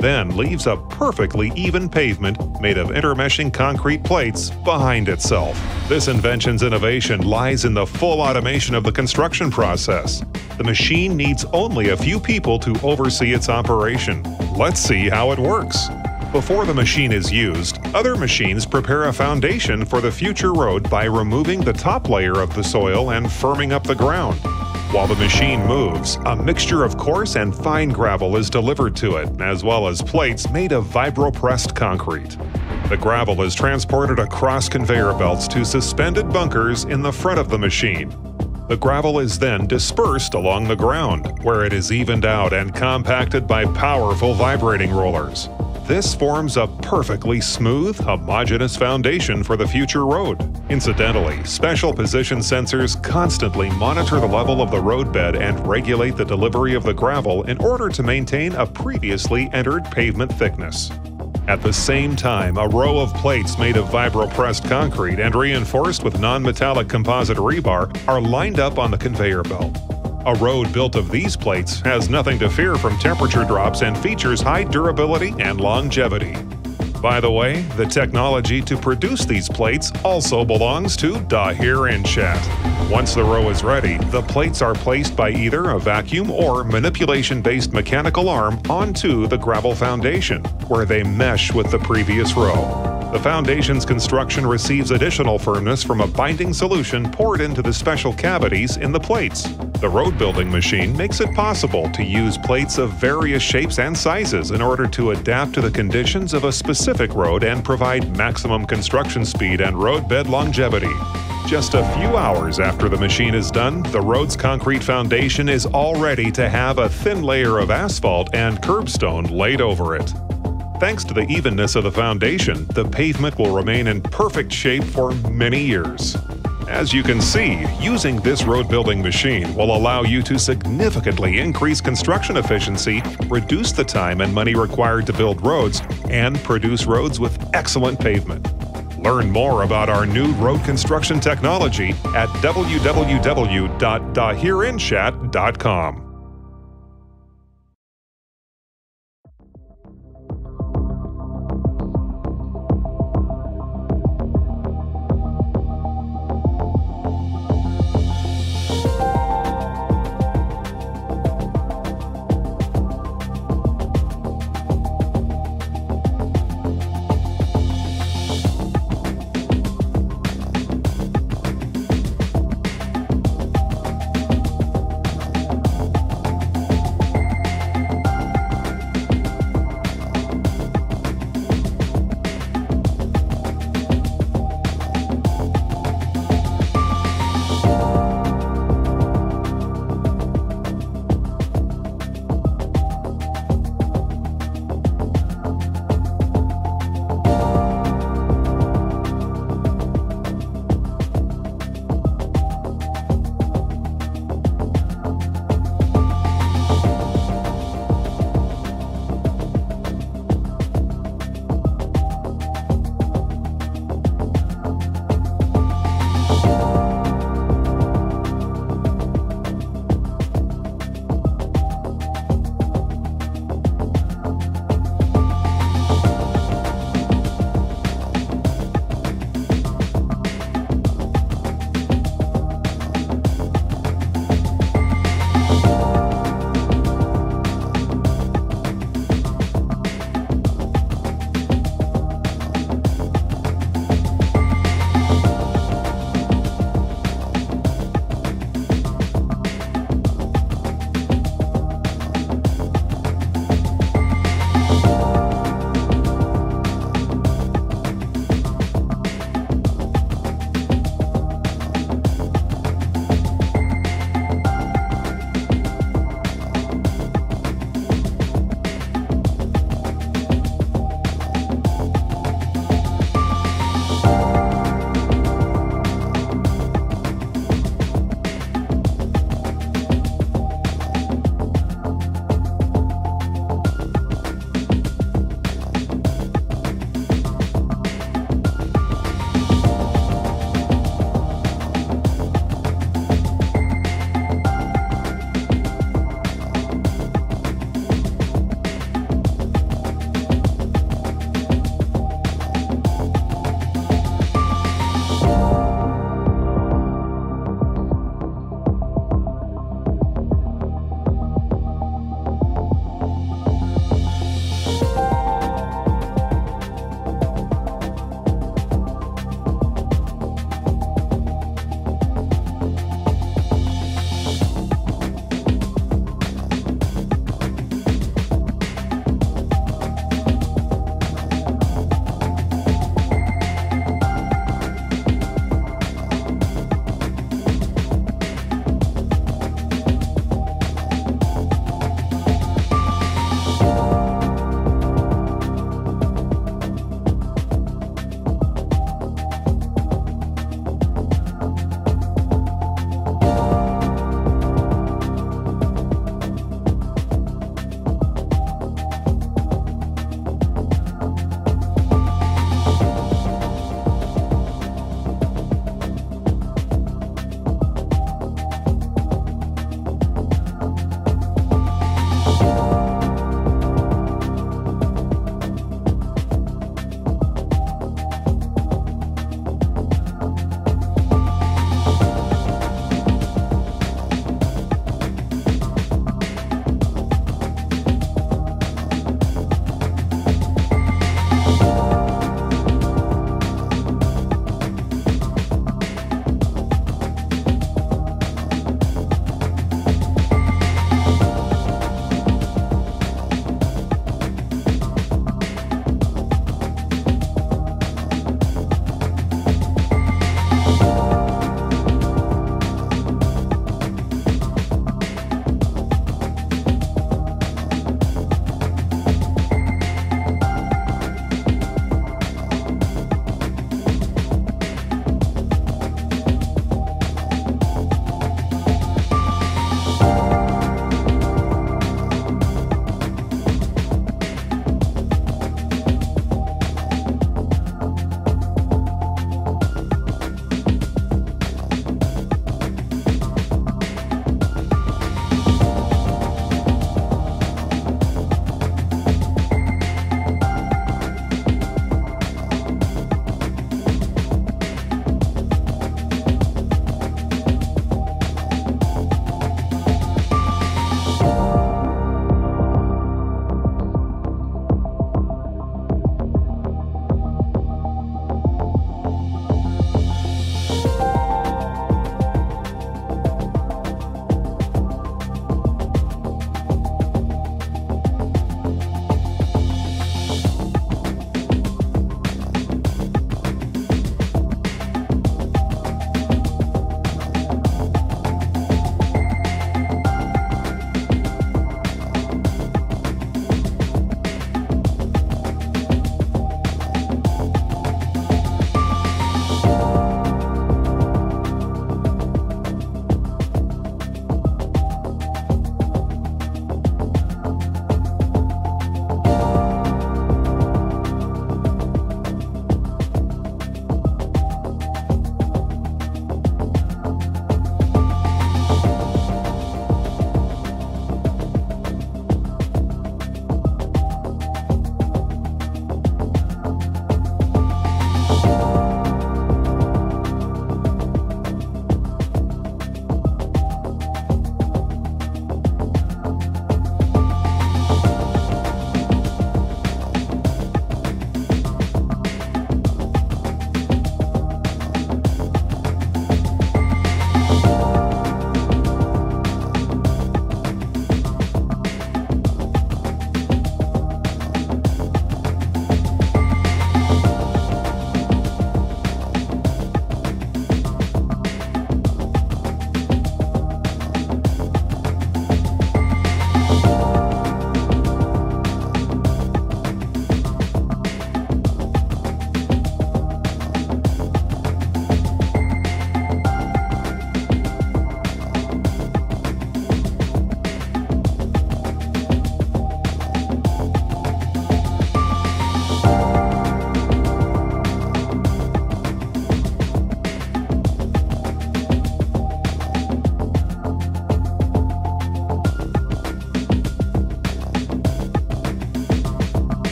then leaves a perfectly even pavement made of intermeshing concrete plates behind itself. This invention's innovation lies in the full automation of the construction process. The machine needs only a few people to oversee its operation. Let's see how it works. Before the machine is used, other machines prepare a foundation for the future road by removing the top layer of the soil and firming up the ground. While the machine moves, a mixture of coarse and fine gravel is delivered to it, as well as plates made of vibropressed concrete. The gravel is transported across conveyor belts to suspended bunkers in the front of the machine. The gravel is then dispersed along the ground, where it is evened out and compacted by powerful vibrating rollers. This forms a perfectly smooth, homogeneous foundation for the future road. Incidentally, special position sensors constantly monitor the level of the roadbed and regulate the delivery of the gravel in order to maintain a previously entered pavement thickness. At the same time, a row of plates made of vibropressed concrete and reinforced with non-metallic composite rebar are lined up on the conveyor belt. A road built of these plates has nothing to fear from temperature drops and features high durability and longevity. By the way, the technology to produce these plates also belongs to Dahir Inchat. Once the row is ready, the plates are placed by either a vacuum or manipulation-based mechanical arm onto the gravel foundation, where they mesh with the previous row. The foundation's construction receives additional firmness from a binding solution poured into the special cavities in the plates. The road building machine makes it possible to use plates of various shapes and sizes in order to adapt to the conditions of a specific road and provide maximum construction speed and roadbed longevity. Just a few hours after the machine is done, the road's concrete foundation is all ready to have a thin layer of asphalt and curbstone laid over it. Thanks to the evenness of the foundation, the pavement will remain in perfect shape for many years. As you can see, using this road building machine will allow you to significantly increase construction efficiency, reduce the time and money required to build roads, and produce roads with excellent pavement. Learn more about our new road construction technology at www.dahirinchat.com.